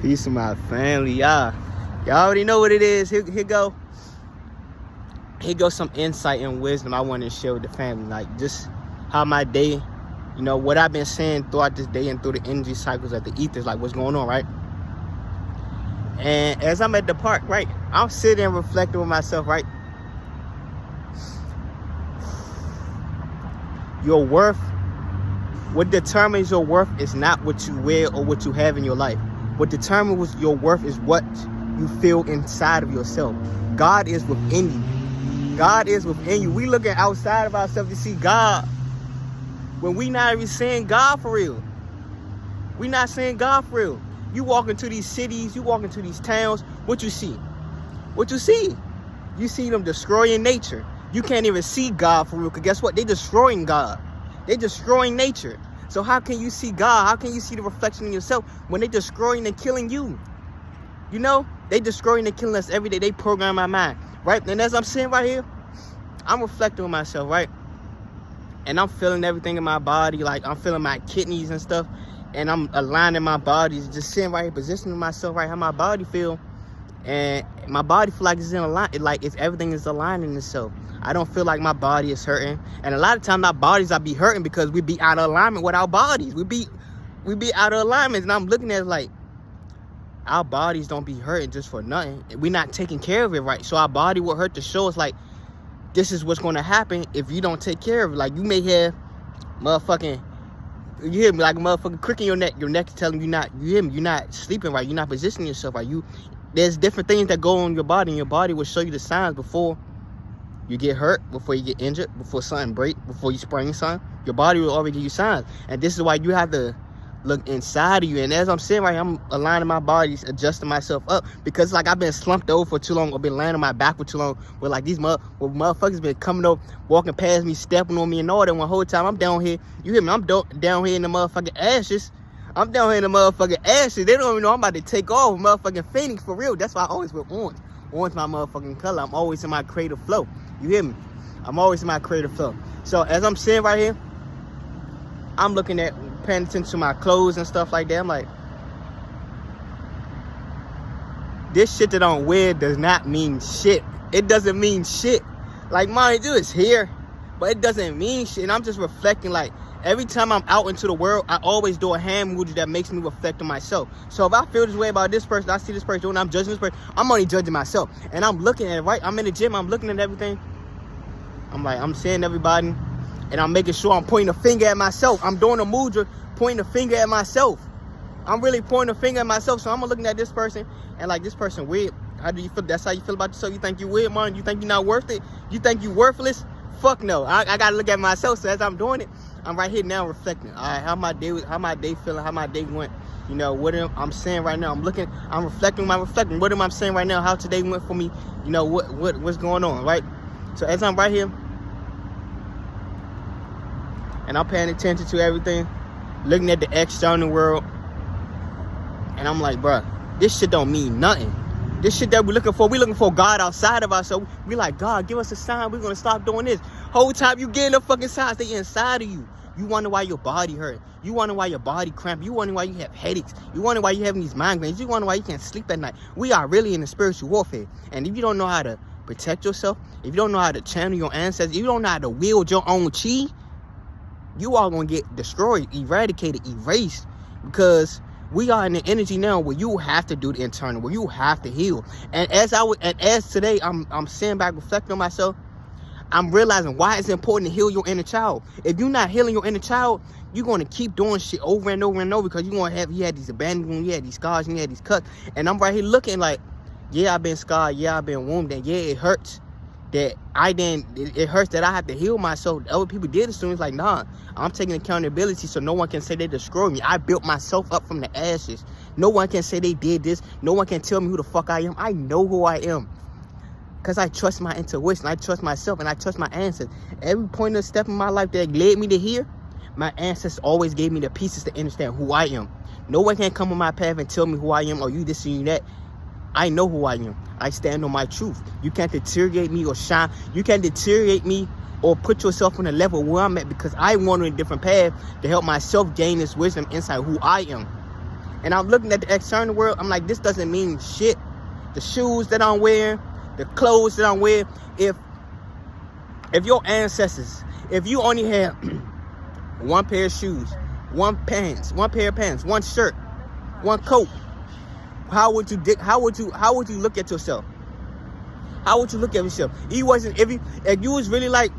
Peace to my family, y'all. Y'all already know what it is. Here go some insight and wisdom I want to share with the family. Like, just how my day, what I've been saying throughout this day and through the energy cycles of the ethers, like what's going on, right? And as I'm at the park, right, I'm sitting and reflecting with myself, right? Your worth, what determines your worth is not what you wear or what you have in your life. What determines your worth is what you feel inside of yourself. God is within you. God is within you. We looking outside of ourselves to see God when we not even seeing God for real. We not seeing God for real. You walk into these cities, you walk into these towns, what you see? What you see? You see them destroying nature. You can't even see God for real, because guess what? They destroying God. They destroying nature. So how can you see God? How can you see the reflection in yourself when they destroying and killing you? They destroying and killing us every day. They program my mind, right? And as I'm sitting right here, I'm reflecting on myself, right? And I'm feeling everything in my body. Like, I'm feeling my kidneys and stuff. And I'm aligning my body, just sitting right here, positioning myself right how my body feel. And my body feel like it's in alignment, like everything is aligning itself. I don't feel like my body is hurting. And a lot of times our bodies are be hurting because we be out of alignment with our bodies. We be out of alignment. And I'm looking at it like, our bodies don't be hurting just for nothing. We're not taking care of it right. So our body will hurt to show us like, this is what's going to happen if you don't take care of it. Like, you may have motherfucking, you hear me, like a motherfucking crick in your neck. Your neck is telling you you're not sleeping right. You're not positioning yourself right. There's different things that go on your body, and your body will show you the signs before you get hurt, before you get injured, before something break, before you sprain something. Your body will already give you signs. And this is why you have to look inside of you. And as I'm sitting right here, I'm aligning my body, adjusting myself up, because like I've been slumped over for too long, or been laying on my back for too long, where like these motherfuckers been coming up, walking past me, stepping on me and all that. One whole time I'm down here, you hear me, I'm down here in the motherfucking ashes. I'm down here in the motherfucking ashes. They don't even know I'm about to take off motherfucking Phoenix for real. That's why I always wear orange. Orange my motherfucking color. I'm always in my creative flow. You hear me? I'm always in my creative flow. So as I'm sitting right here, I'm looking at, paying attention to my clothes and stuff like that. I'm like, this shit that I don't wear does not mean shit. It doesn't mean shit. Like, mind you, it's here, but it doesn't mean shit. And I'm just reflecting, like, every time I'm out into the world, I always do a hand emoji that makes me reflect on myself. So if I feel this way about this person, I see this person doing, I'm judging this person, I'm only judging myself. And I'm looking at it, right? I'm in the gym, I'm looking at everything. I'm like, I'm seeing everybody, and I'm making sure I'm pointing a finger at myself. I'm doing a mudra, pointing a finger at myself. I'm really pointing a finger at myself. So I'm looking at this person, and like, this person weird. How do you feel? That's how you feel about yourself? You think you weird, man? You think you're not worth it? You think you worthless? Fuck no. I gotta look at myself. So as I'm doing it, I'm right here now reflecting. All right, how my day feeling, how my day went. What I'm saying right now. I'm reflecting. What am I saying right now? How today went for me? What's going on, right? So as I'm right here, and I'm paying attention to everything, looking at the external world, and I'm like, bruh, this shit don't mean nothing. This shit that we're looking for God outside of ourselves. We like, God, give us a sign. We're going to stop doing this. Whole time you getting the fucking signs, they inside of you. You wonder why your body hurt. You wonder why your body cramp. You wonder why you have headaches. You wonder why you having these migraines. You wonder why you can't sleep at night. We are really in a spiritual warfare. And if you don't know how to protect yourself, if you don't know how to channel your ancestors, if you don't know how to wield your own chi, you are going to get destroyed, eradicated, erased, because we are in the energy now where you have to do the internal, where you have to heal. And as today, I'm sitting back reflecting on myself, I'm realizing why it's important to heal your inner child. If you're not healing your inner child, you're going to keep doing shit over and over and over, because you had these abandonment, you had these scars, you had these cuts. And I'm right here looking like, yeah, I've been scarred, yeah, I've been wounded, yeah, it hurts. That it hurts that I have to heal myself. Other people did it, so it's like, nah, I'm taking accountability so no one can say they destroyed me. I built myself up from the ashes. No one can say they did this. No one can tell me who the fuck I am. I know who I am, because I trust my intuition. I trust myself, and I trust my ancestors. Every point of step in my life that led me to here, my ancestors always gave me the pieces to understand who I am. No one can come on my path and tell me who I am, or you this and you that. I know who I am. I stand on my truth. You can't deteriorate me or shine. You can't deteriorate me or put yourself on a level where I'm at, because I want a different path to help myself gain this wisdom inside who I am. And I'm looking at the external world. I'm like, this doesn't mean shit. The shoes that I'm wearing, the clothes that I'm wearing. If your ancestors, if you only had one pair of shoes, one pair of pants, one shirt, one coat, how would you look at yourself? How would you look at yourself? If you was really like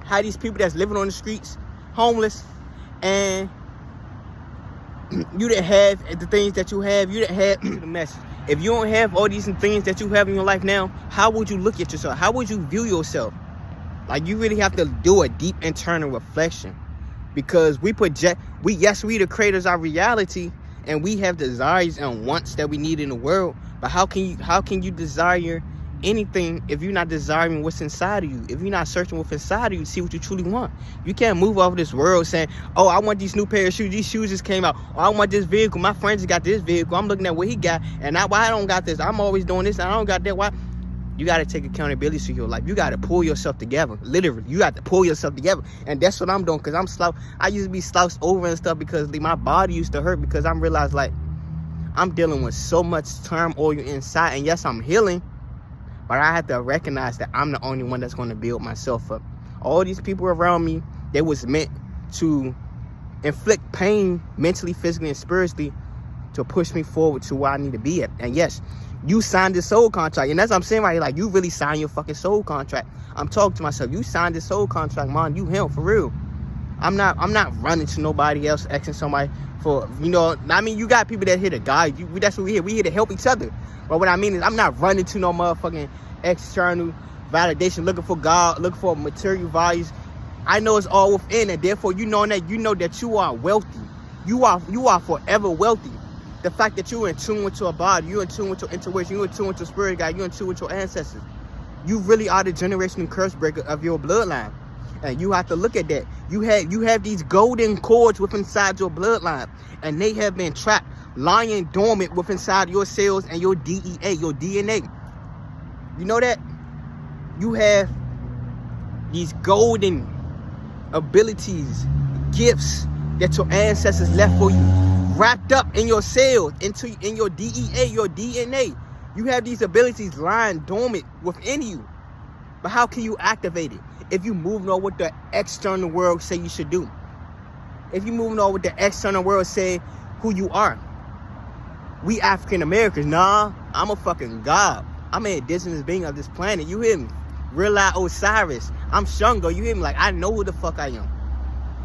how these people that's living on the streets, homeless, and you didn't have the things that you have, you didn't have the message. If you don't have all these things that you have in your life now, how would you look at yourself? How would you view yourself? Like, you really have to do a deep internal reflection, because we the creators of our reality, and we have desires and wants that we need in the world. But how can you desire anything if you're not desiring what's inside of you? If you're not searching what's inside of you to see what you truly want? You can't move off this world saying, oh, I want these new pair of shoes, these shoes just came out, or I want this vehicle, my friend just got this vehicle, I'm looking at what he got, and why I don't got this, I'm always doing this and I don't got that. Why? You got to take accountability to your life. You got to pull yourself together. Literally, you got to pull yourself together. And that's what I'm doing, because I used to be slouched over and stuff because my body used to hurt, because I realized, like, I'm dealing with so much turmoil inside. And yes, I'm healing, but I have to recognize that I'm the only one that's going to build myself up. All these people around me, they was meant to inflict pain mentally, physically, and spiritually to push me forward to where I need to be at. And yes, you signed this soul contract. And that's what I'm saying right here. Like, you really signed your fucking soul contract. I'm talking to myself. You signed this soul contract, man. You him, for real. I'm not running to nobody else, asking somebody for, I mean, you got people that here to guide you. That's what we here. We here to help each other. But what I mean is, I'm not running to no motherfucking external validation, looking for God, looking for material values. I know it's all within, and therefore you know that you are wealthy. You are forever wealthy. The fact that you're in tune with your body, you're in tune with your intuition, you're in tune with your spirit guide, you're in tune with your ancestors. You really are the generational curse breaker of your bloodline. And you have to look at that. You have these golden cords within inside your bloodline, and they have been trapped, lying dormant within inside your cells and your DEA, your DNA. You know that? You have these golden abilities, gifts that your ancestors left for you, wrapped up in your cells, in your DEA, your DNA. You have these abilities lying dormant within you. But how can you activate it? If you moving on what the external world say you should do. If you moving on what the external world say who you are. We African Americans, nah, I'm a fucking god. I'm an indigenous being of this planet. You hear me? Realign Osiris. I'm Shango. You hear me? Like, I know who the fuck I am.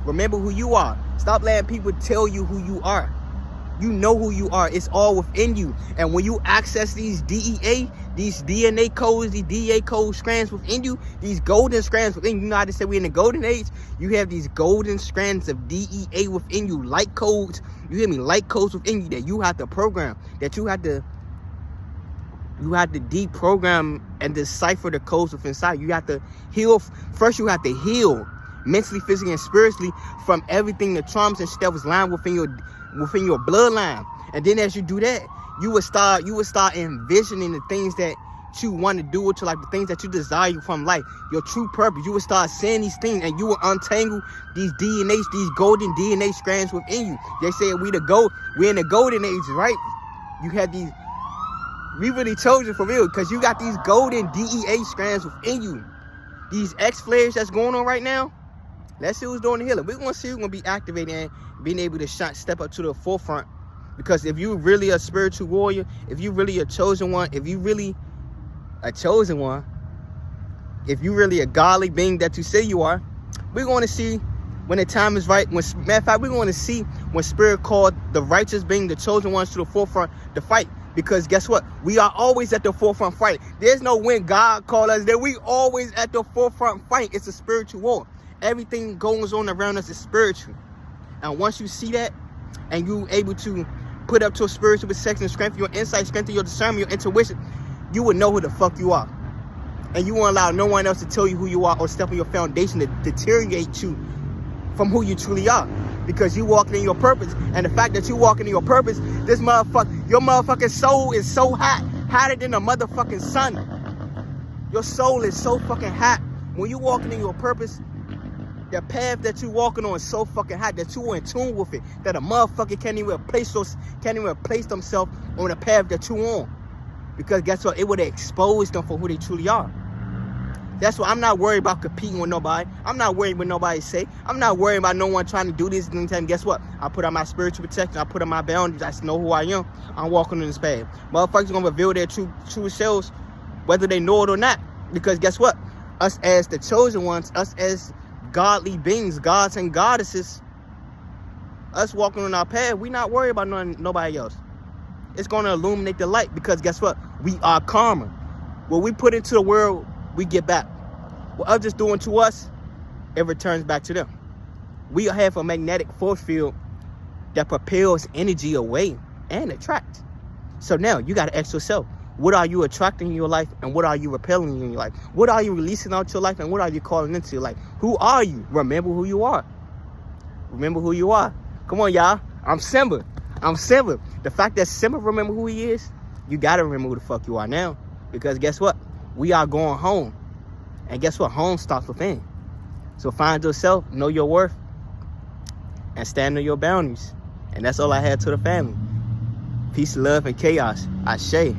Remember who you are. Stop letting people tell you who you are. You know who you are. It's all within you. And when you access these DEA, these DNA codes, these DEA code strands within you, these golden strands within you, you know how to say we're in the golden age? You have these golden strands of DEA within you, light codes. You hear me? Light codes within you that you have to program, that you have to deprogram and decipher the codes within inside. You have to heal. First, you have to heal mentally, physically, and spiritually from everything, the traumas and stuff was lying within your bloodline. And then as you do that, you would start envisioning the things that you want to do with your life, the things that you desire from life, your true purpose. You would start seeing these things, and you will untangle these DNAs, these golden DNA strands within you. They say we're in the golden age, right? You have these. We really told you for real, because you got these golden DEA strands within you. These X flares that's going on right now. Let's see who's doing the healing. We're going to see who's going to be activated and being able to step up to the forefront. Because if you're really a spiritual warrior, if you're really a chosen one, if you're really a chosen one, if you're really a godly being that you say you are, we're going to see when the time is right. Matter of fact, we're going to see when Spirit called the righteous being, the chosen ones, to the forefront to fight. Because guess what? We are always at the forefront fight. There's no when God called us there. We always at the forefront fight. It's a spiritual war. Everything goes on around us is spiritual. And once you see that, and you able to put up to a spiritual perception, strengthen your insight, strengthen your discernment, your intuition, you will know who the fuck you are. And you won't allow no one else to tell you who you are or step on your foundation to deteriorate you from who you truly are. Because you walking in your purpose. And the fact that you walking in your purpose, your motherfucking soul is so hot, hotter than a motherfucking sun. Your soul is so fucking hot. When you walking in your purpose, The path that you walking on is so fucking hot that you are in tune with it, that a motherfucker can't even replace themselves on the path that you on. Because guess what? It would expose them for who they truly are. That's why I'm not worried about competing with nobody. I'm not worried what nobody say. I'm not worried about no one trying to do this. And guess what? I put on my spiritual protection. I put on my boundaries. I know who I am. I'm walking on this path. Motherfuckers gonna reveal their true selves, whether they know it or not. Because guess what? Us as the chosen ones, us as godly beings, gods and goddesses, us walking on our path, we not worried about nobody else. It's going to illuminate the light, because guess what? We are karma. What we put into the world, we get back. What others doing to us, it returns back to them. We have a magnetic force field that propels energy away and attracts. So now you got to ask yourself, what are you attracting in your life, and what are you repelling in your life? What are you releasing out your life, and what are you calling into your life? Who are you? Remember who you are. Remember who you are. Come on, y'all. I'm Simba. The fact that Simba remember who he is, you got to remember who the fuck you are now. Because guess what? We are going home. And guess what? Home starts within. So find yourself, know your worth, and stand on your boundaries. And that's all I had to the family. Peace, love, and chaos. Ashe.